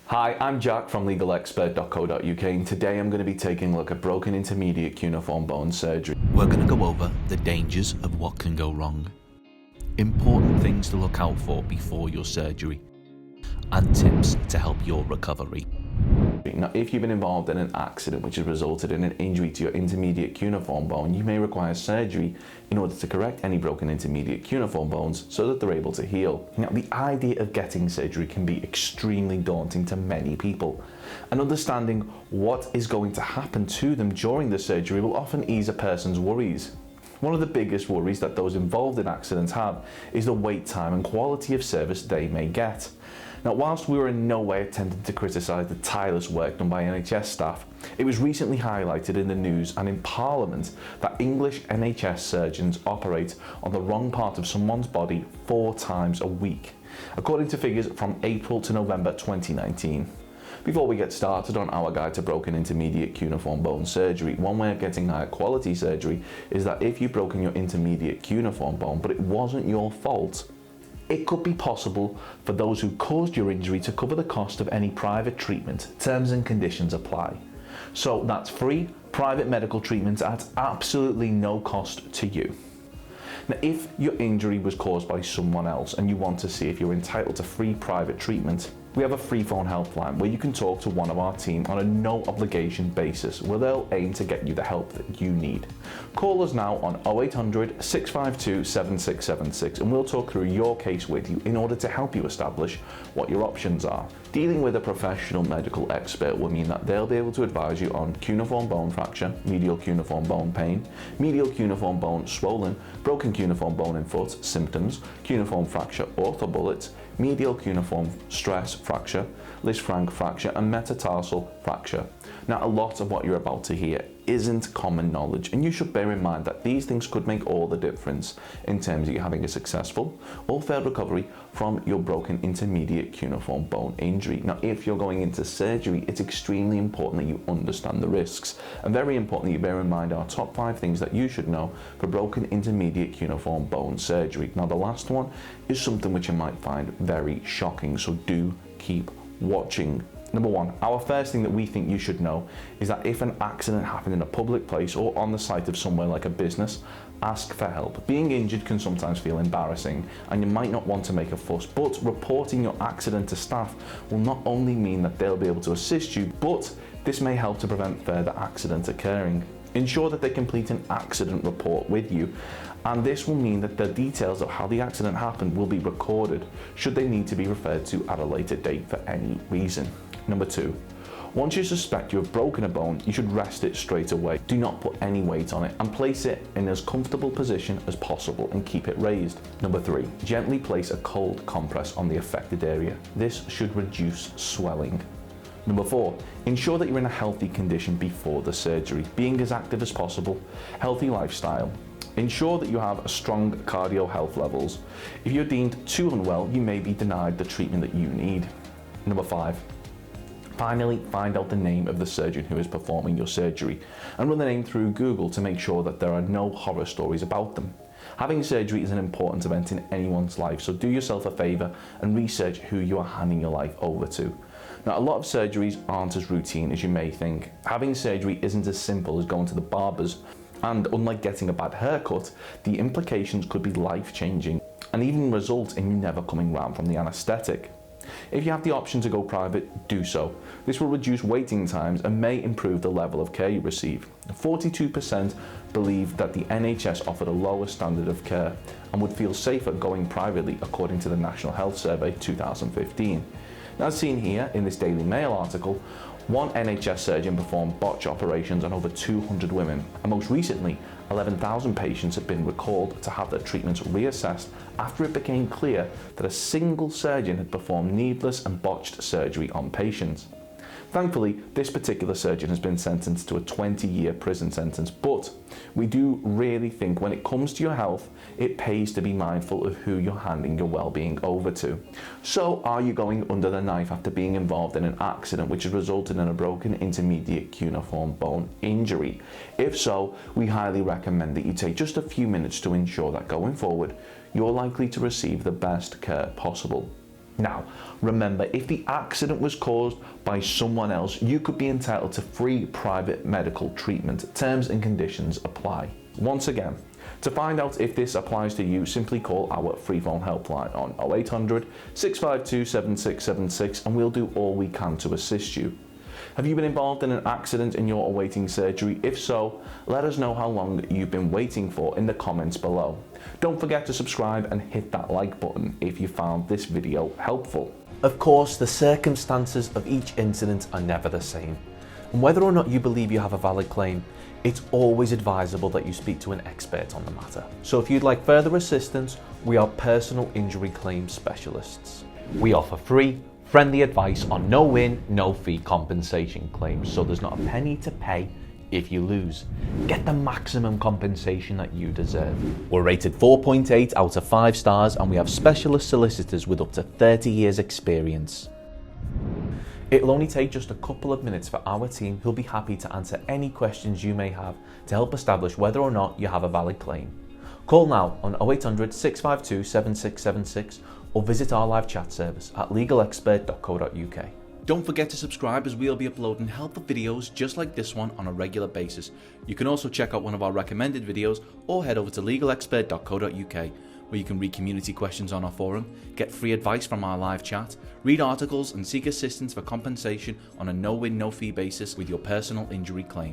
Hi, I'm Jack from legalexpert.co.uk and today I'm going to be taking a look at broken intermediate cuneiform bone surgery. We're going to go over the dangers of what can go wrong, important things to look out for before your surgery, and tips to help your recovery. Now, if you've been involved in an accident which has resulted in an injury to your intermediate cuneiform bone, you may require surgery in order to correct any broken intermediate cuneiform bones so that they're able to heal. Now, the idea of getting surgery can be extremely daunting to many people, and understanding what is going to happen to them during the surgery will often ease a person's worries. One of the biggest worries that those involved in accidents have is the wait time and quality of service they may get. Now, whilst we were in no way attempting to criticise the tireless work done by NHS staff, it was recently highlighted in the news and in Parliament that English NHS surgeons operate on the wrong part of someone's body 4 times a week, according to figures from April to November 2019. Before we get started on our guide to broken intermediate cuneiform bone surgery, one way of getting higher quality surgery is that if you've broken your intermediate cuneiform bone but it wasn't your fault, it could be possible for those who caused your injury to cover the cost of any private treatment. Terms and conditions apply. So that's free private medical treatment at absolutely no cost to you. Now, if your injury was caused by someone else and you want to see if you're entitled to free private treatment, we have a free phone helpline where you can talk to one of our team on a no obligation basis, where they'll aim to get you the help that you need. Call us now on 0800 652 7676 and we'll talk through your case with you in order to help you establish what your options are. Dealing with a professional medical expert will mean that they'll be able to advise you on cuneiform bone fracture, medial cuneiform bone pain, medial cuneiform bone swollen, broken cuneiform bone in foot, symptoms, cuneiform fracture orthobullets, medial cuneiform stress fracture, Lisfranc fracture and metatarsal fracture. Now, a lot of what you're about to hear isn't common knowledge, and you should bear in mind that these things could make all the difference in terms of you having a successful or failed recovery from your broken intermediate cuneiform bone injury. Now, if you're going into surgery, it's extremely important that you understand the risks, and very importantly, you bear in mind our top 5 things that you should know for broken intermediate cuneiform bone surgery. Now, the last one is something which you might find very shocking, so do keep watching. Number 1, our first thing that we think you should know is that if an accident happened in a public place or on the site of somewhere like a business, ask for help. Being injured can sometimes feel embarrassing and you might not want to make a fuss, but reporting your accident to staff will not only mean that they'll be able to assist you, but this may help to prevent further accidents occurring. Ensure that they complete an accident report with you, and this will mean that the details of how the accident happened will be recorded should they need to be referred to at a later date for any reason. Number 2, once you suspect you have broken a bone, you should rest it straight away. Do not put any weight on it and place it in as comfortable position as possible and keep it raised. Number 3, gently place a cold compress on the affected area. This should reduce swelling. Number 4, ensure that you're in a healthy condition before the surgery, being as active as possible, healthy lifestyle. Ensure that you have strong cardio health levels. If you're deemed too unwell, you may be denied the treatment that you need. Number 5, finally, find out the name of the surgeon who is performing your surgery and run the name through Google to make sure that there are no horror stories about them. Having surgery is an important event in anyone's life, so do yourself a favour and research who you are handing your life over to. Now, a lot of surgeries aren't as routine as you may think. Having surgery isn't as simple as going to the barber's, and unlike getting a bad haircut, the implications could be life-changing and even result in you never coming round from the anaesthetic. If you have the option to go private, do so. This will reduce waiting times and may improve the level of care you receive. 42% believe that the NHS offered a lower standard of care and would feel safer going privately, according to the National Health Survey 2015. Now, as seen here in this Daily Mail article, one NHS surgeon performed botch operations on over 200 women, and most recently, 11,000 patients have been recalled to have their treatments reassessed after it became clear that a single surgeon had performed needless and botched surgery on patients. Thankfully, this particular surgeon has been sentenced to a 20-year prison sentence, but we do really think when it comes to your health, it pays to be mindful of who you're handing your well-being over to. So, are you going under the knife after being involved in an accident which has resulted in a broken intermediate cuneiform bone injury? If so, we highly recommend that you take just a few minutes to ensure that going forward, you're likely to receive the best care possible. Now, remember, if the accident was caused by someone else, you could be entitled to free private medical treatment. Terms and conditions apply. Once again, to find out if this applies to you, simply call our freephone helpline on 0800 652 7676 and we'll do all we can to assist you. Have you been involved in an accident and you're awaiting surgery? If so, let us know how long you've been waiting for in the comments below. Don't forget to subscribe and hit that like button if you found this video helpful. Of course, the circumstances of each incident are never the same. And whether or not you believe you have a valid claim, it's always advisable that you speak to an expert on the matter. So if you'd like further assistance, we are personal injury claims specialists. We offer free, friendly advice on no-win, no-fee compensation claims, so there's not a penny to pay if you lose. Get the maximum compensation that you deserve. We're rated 4.8 out of 5 stars and we have specialist solicitors with up to 30 years experience. It'll only take just a couple of minutes for our team who'll be happy to answer any questions you may have to help establish whether or not you have a valid claim. Call now on 0800 652 7676 or visit our live chat service at legalexpert.co.uk. Don't forget to subscribe as we'll be uploading helpful videos just like this one on a regular basis. You can also check out one of our recommended videos or head over to legalexpert.co.uk where you can read community questions on our forum, get free advice from our live chat, read articles and seek assistance for compensation on a no-win, no-fee basis with your personal injury claim.